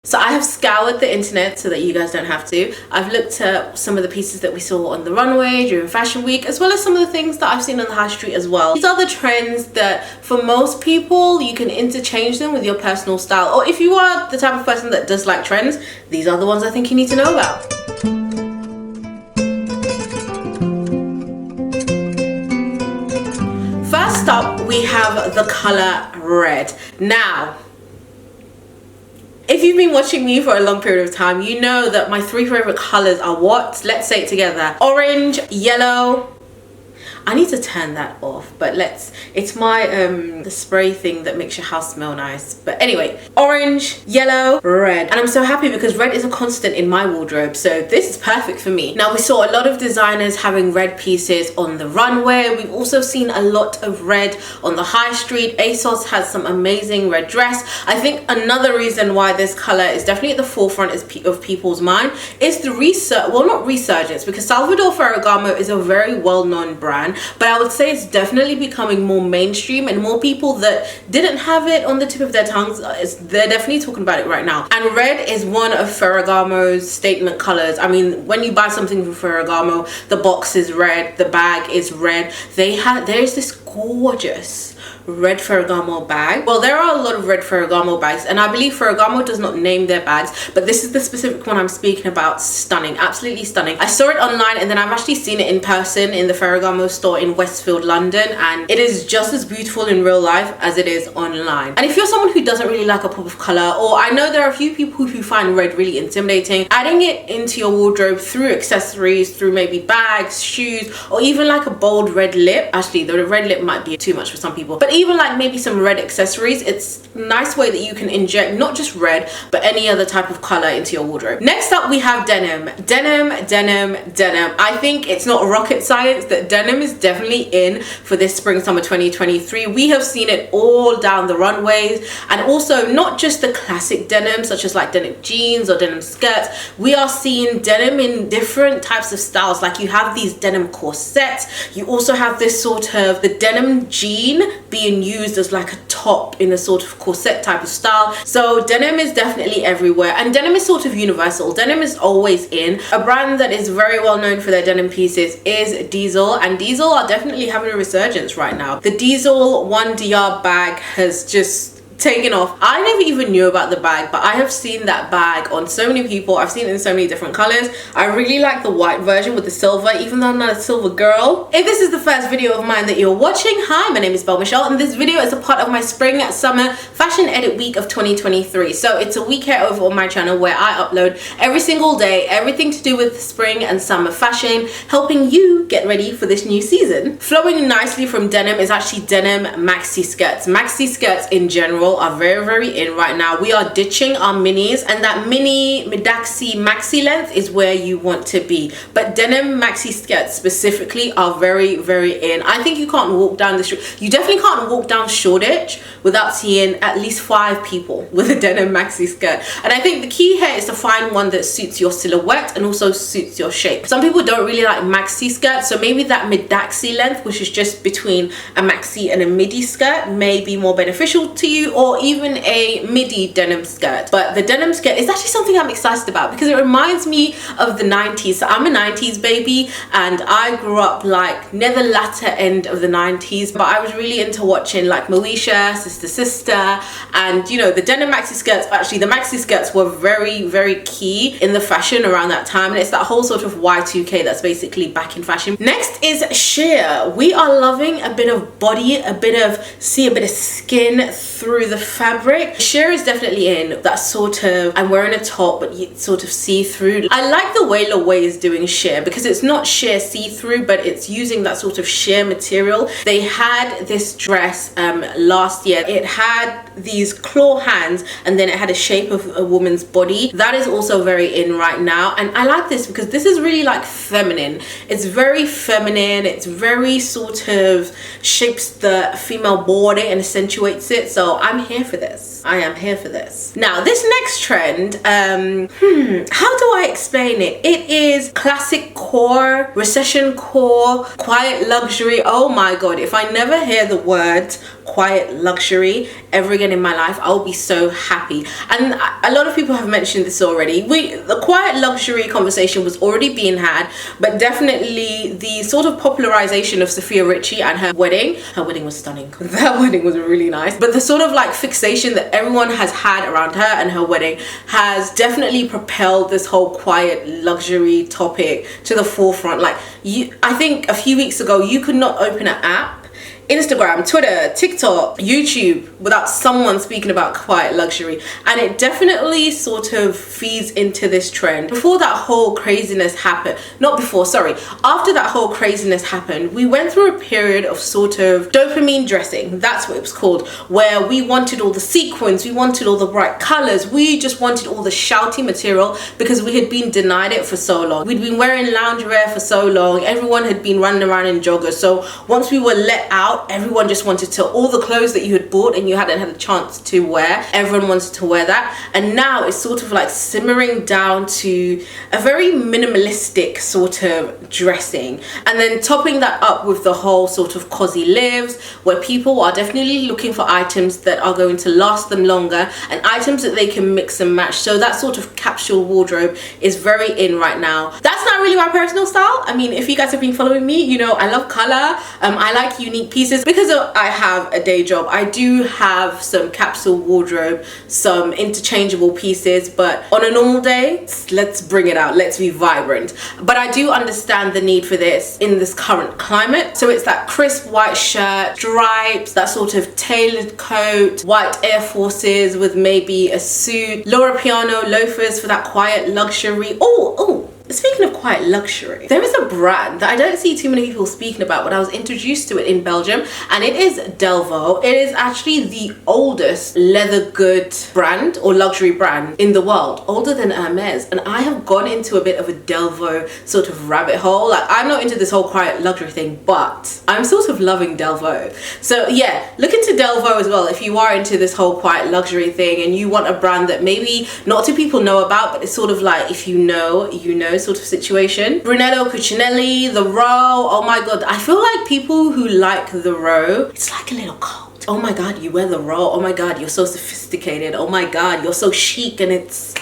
So I have scoured the internet so that you guys don't have to. I've looked at some of the pieces that we saw on the runway during Fashion Week, as well as some of the things that I've seen on the high street as well. These are the trends that for most people, you can interchange them with your personal style. Or if you are the type of person that does like trends, these are the ones I think you need to know about. First up, we have the color red. Now, if you've been watching me for a long period of time, you know that my three favorite colors are what? Let's say it together. Orange, yellow. I need to turn that off, but it's my the spray thing that makes your house smell nice. But anyway, orange, yellow, red. And I'm so happy because red is a constant in my wardrobe, so this is perfect for me. Now, we saw a lot of designers having red pieces on the runway. We've also seen a lot of red on the high street. ASOS has some amazing red dress. I think another reason why this color is definitely at the forefront of people's mind is the not resurgence, because Salvador Ferragamo is a very well-known brand, but I would say it's definitely becoming more mainstream, and more people that didn't have it on the tip of their tongues, they're definitely talking about it right now. And red is one of Ferragamo's statement colors. I mean, when you buy something from Ferragamo, the box is red, the bag is red. There's this gorgeous red Ferragamo bag. Well, there are a lot of red Ferragamo bags, and I believe Ferragamo does not name their bags, but this is the specific one I'm speaking about. Stunning, absolutely stunning. I saw it online, and then I've actually seen it in person in the Ferragamo store in Westfield, London, and it is just as beautiful in real life as it is online. And if you're someone who doesn't really like a pop of color, or I know there are a few people who find red really intimidating, adding it into your wardrobe through accessories, through maybe bags, shoes, or even like a bold red lip. Actually, the red lip might be too much for some people, but even like maybe some red accessories, it's a nice way that you can inject not just red but any other type of color into your wardrobe. Next up, we have denim. Denim. I think it's not rocket science that denim is definitely in for this spring summer 2023. We have seen it all down the runways, and also not just the classic denim such as like denim jeans or denim skirts. We are seeing denim in different types of styles. Like, you have these denim corsets, you also have this sort of the denim jean being used as like a top in a sort of corset type of style. So denim is definitely everywhere, and denim is sort of universal. Denim is always in. A brand that is very well known for their denim pieces is Diesel, and Diesel are definitely having a resurgence right now. The Diesel 1DR bag has just taken off. I never even knew about the bag, but I have seen that bag on so many people. I've seen it in so many different colors. I really like the white version with the silver, even though I'm not a silver girl. If this is the first video of mine that you're watching, hi, my name is Belle Michelle, and this video is a part of my spring summer fashion edit week of 2023. So it's a week here over on my channel where I upload every single day everything to do with spring and summer fashion, helping you get ready for this new season. Flowing nicely from denim is actually denim maxi skirts. Maxi skirts in general are very in right now. We are ditching our minis, and that mini maxi length is where you want to be, but denim maxi skirts specifically are very in. I think you can't walk down the street, you definitely can't walk down Shoreditch without seeing at least 5 people with a denim maxi skirt. And I think the key here is to find one that suits your silhouette and also suits your shape. Some people don't really like maxi skirts, so maybe that midaxi length, which is just between a maxi and a midi skirt, may be more beneficial to you, or even a midi denim skirt. But the denim skirt is actually something I'm excited about because it reminds me of the 90s. So I'm a 90s baby, and I grew up like near the latter end of the 90s, but I was really into watching like Moesha, Sister, and you know, the denim maxi skirts. Actually, the maxi skirts were very key in the fashion around that time, and it's that whole sort of Y2K that's basically back in fashion. Next is sheer. We are loving a bit of body, a bit of skin through the fabric. Sheer is definitely in. That sort of, I'm wearing a top but you sort of see through. I like the way Loewe is doing sheer because it's not sheer see-through, but it's using that sort of sheer material. They had this dress last year. It had these claw hands, and then it had a shape of a woman's body. That is also very in right now, and I like this because this is really like feminine. It's very feminine. It's very sort of shapes the female body and accentuates it. So I'm here for this. this. I am here for this. Now, this next trend, how do I explain it? It is classic core, recession core, quiet luxury. Oh my God, if I never hear the word quiet luxury ever again in my life, I'll be so happy. And a lot of people have mentioned this already. The quiet luxury conversation was already being had, but definitely the sort of popularization of Sophia Richie and her wedding was stunning. That wedding was really nice, but the sort of like fixation that everyone has had around her and her wedding has definitely propelled this whole quiet luxury topic to the forefront. Like, I think a few weeks ago you could not open an app, Instagram, Twitter, TikTok, YouTube without someone speaking about quiet luxury, and it definitely sort of feeds into this trend. Before that whole craziness happened, after that whole craziness happened, we went through a period of sort of dopamine dressing, that's what it was called, where we wanted all the sequins, we wanted all the bright colors, we just wanted all the shouty material because we had been denied it for so long. We'd been wearing loungewear for so long, everyone had been running around in joggers, so once we were let out, everyone just wanted to, all the clothes that you had bought and you hadn't had a chance to wear, everyone wanted to wear that. And now it's sort of like simmering down to a very minimalistic sort of dressing, and then topping that up with the whole sort of cozy lives, where people are definitely looking for items that are going to last them longer and items that they can mix and match. So that sort of capsule wardrobe is very in right now. That's not really my personal style. I mean, if you guys have been following me, you know I love color. I like unique pieces. Because I have a day job, I do have some capsule wardrobe, some interchangeable pieces, but on a normal day, let's bring it out, let's be vibrant. But I do understand the need for this in this current climate. So it's that crisp white shirt, stripes, that sort of tailored coat, white Air Forces with maybe a suit, Laura Piano loafers for that quiet luxury. Oh, speaking of quiet luxury, there is a brand that I don't see too many people speaking about, but I was introduced to it in Belgium, and it is Delvaux. It is actually the oldest leather goods brand or luxury brand in the world, older than Hermes. And I have gone into a bit of a Delvaux sort of rabbit hole. Like, I'm not into this whole quiet luxury thing, but I'm sort of loving Delvaux. So yeah, look into Delvaux as well if you are into this whole quiet luxury thing and you want a brand that maybe not too people know about, but it's sort of like, if you know, you know sort of situation. Brunello Cucinelli, the Row. Oh my God, I feel like people who like the Row, it's like a little cult. Oh my God, you wear the Row. Oh my God, you're so sophisticated. Oh my God, you're so chic. And it's,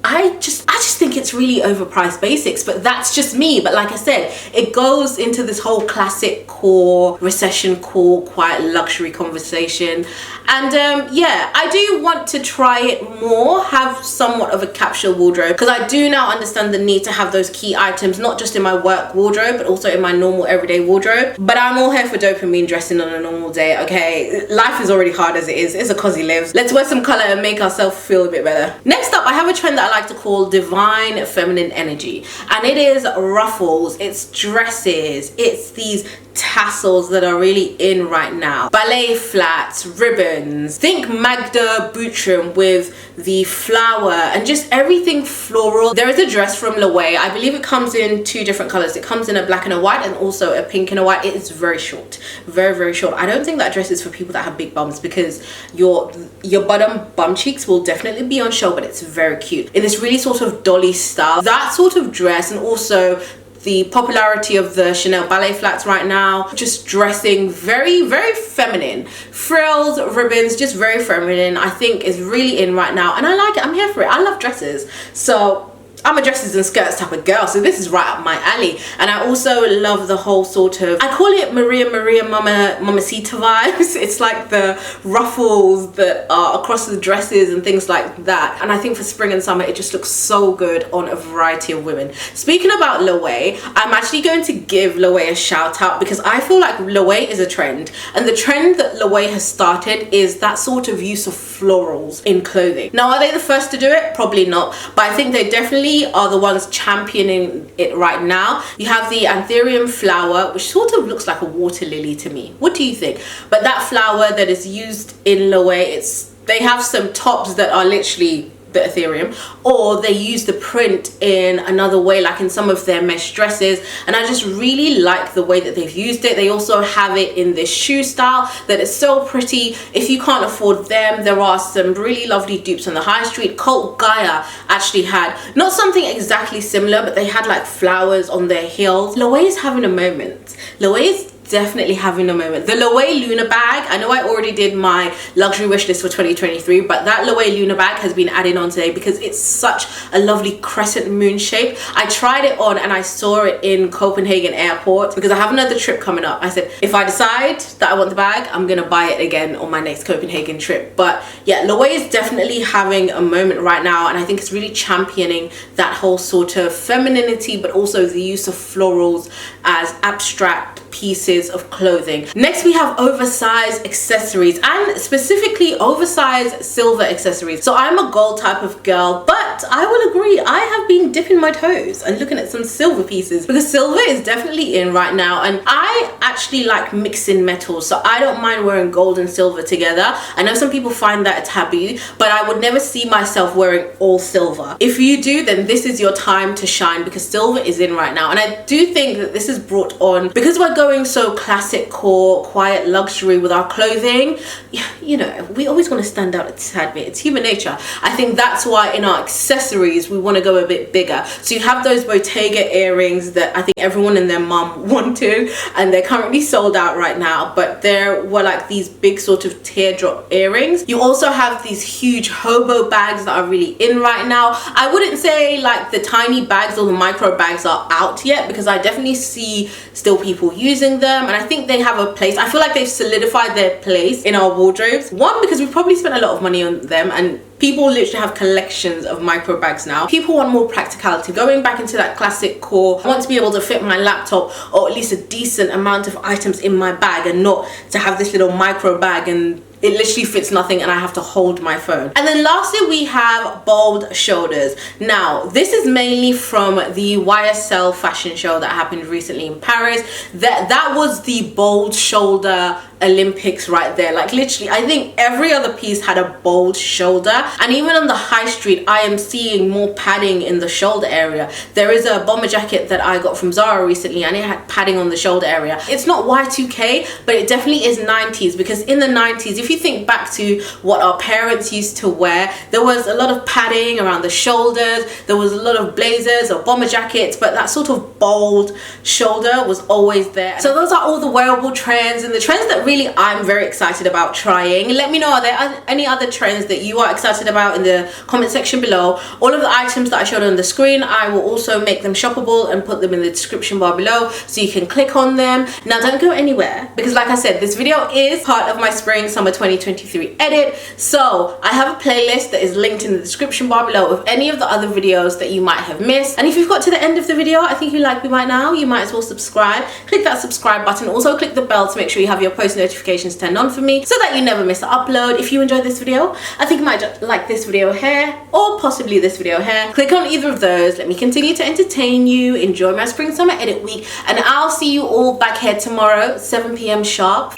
I just think it's really overpriced basics, but that's just me. But like I said, it goes into this whole classic core, recession core, quiet luxury conversation. And yeah, I do want to try it more, have somewhat of a capsule wardrobe, because I do now understand the need to have those key items, not just in my work wardrobe, but also in my normal everyday wardrobe. But I'm all here for dopamine dressing on a normal day, okay? Life is already hard as it is. It's a cozy lives. Let's wear some color and make ourselves feel a bit better. Next up, I have a trend that I like to call Devine feminine energy, and it is ruffles, it's dresses, it's these tassels that are really in right now, ballet flats, ribbons, think Magda Butrym with the flower and just everything floral. There is a dress from Loewe, I believe it comes in two different colors. It comes in a black and a white and also a pink and a white. It is very short, very short. I don't think that dress is for people that have big bums, because your bottom bum cheeks will definitely be on show, but it's very cute in this really sort of dolly style. That sort of dress, and also the popularity of the Chanel ballet flats right now, just dressing very feminine, frills, ribbons, just very feminine, I think is really in right now, and I like it. I'm here for it. I love dresses, so I'm a dresses and skirts type of girl, so this is right up my alley. And I also love the whole sort of, I call it Maria Mamacita vibes. It's like the ruffles that are across the dresses and things like that. And I think for spring and summer, it just looks so good on a variety of women. Speaking about Loewe, I'm actually going to give Loewe a shout out, because I feel like Loewe is a trend. And the trend that Loewe has started is that sort of use of florals in clothing. Now, are they the first to do it? Probably not, but I think they definitely are the ones championing it right now. You have the anthurium flower, which sort of looks like a water lily to me. What do you think? But that flower that is used in Loewe, they have some tops that are literally the Ethereum, or they use the print in another way, like in some of their mesh dresses, and I just really like the way that they've used it. They also have it in this shoe style that is so pretty. If you can't afford them, there are some really lovely dupes on the high street. Cult Gaia actually had not something exactly similar, but they had like flowers on their heels. Loewe is having a moment. Loewe is definitely having a moment. The Loewe Luna bag, I know I already did my luxury wish list for 2023, but that Loewe Luna bag has been added on today because it's such a lovely crescent moon shape. I tried it on and I saw it in Copenhagen airport because I have another trip coming up. I said, if I decide that I want the bag, I'm gonna buy it again on my next Copenhagen trip. But yeah, Loewe is definitely having a moment right now, and I think it's really championing that whole sort of femininity, but also the use of florals as abstract pieces of clothing. Next we have oversized accessories, and specifically oversized silver accessories. So I'm a gold type of girl, but I will agree, I have been dipping my toes and looking at some silver pieces because silver is definitely in right now, and I actually like mixing metals, so I don't mind wearing gold and silver together. I know some people find that a taboo, but I would never see myself wearing all silver. If you do, then this is your time to shine because silver is in right now, and I do think that this is brought on because we're going so classic core, quiet luxury with our clothing. You know, we always want to stand out a tad bit. It's human nature. I think that's why in our accessories we want to go a bit bigger. So you have those Bottega earrings that I think everyone and their mum wanted, and they're currently sold out right now, but there were like these big sort of teardrop earrings. You also have these huge hobo bags that are really in right now. I wouldn't say like the tiny bags or the micro bags are out yet, because I definitely see still people using them, and I think they have a place. I feel like they've solidified their place in our wardrobes. One, because we've probably spent a lot of money on them, and people literally have collections of micro bags now. People want more practicality, going back into that classic core. I want to be able to fit my laptop or at least a decent amount of items in my bag, and not to have this little micro bag and it literally fits nothing and I have to hold my phone. And then lastly we have bold shoulders. Now this is mainly from the YSL fashion show that happened recently in Paris. That was the bold shoulder Olympics right there. Like literally I think every other piece had a bold shoulder, and even on the high street I am seeing more padding in the shoulder area. There is a bomber jacket that I got from Zara recently and it had padding on the shoulder area. It's not Y2K, but it definitely is 90s, because in the 90s, if you think back to what our parents used to wear, there was a lot of padding around the shoulders, there was a lot of blazers or bomber jackets, but that sort of bold shoulder was always there. So those are all the wearable trends, and the trends that really I'm very excited about trying. Let me know, are there any other trends that you are excited about in the comment section below. All of the items that I showed on the screen, I will also make them shoppable and put them in the description bar below so you can click on them. Now don't go anywhere, because like I said, this video is part of my spring summer 2023 edit, so I have a playlist that is linked in the description bar below of any of the other videos that you might have missed. And if you've got to the end of the video, I think you like me right now, you might as well subscribe. Click that subscribe button, also click the bell to make sure you have your post notifications turned on for me so that you never miss an upload. If you enjoyed this video, I think you might like this video here or possibly this video here. Click on either of those. Let me continue to entertain you. Enjoy my spring summer edit week, and I'll see you all back here tomorrow 7 p.m. sharp.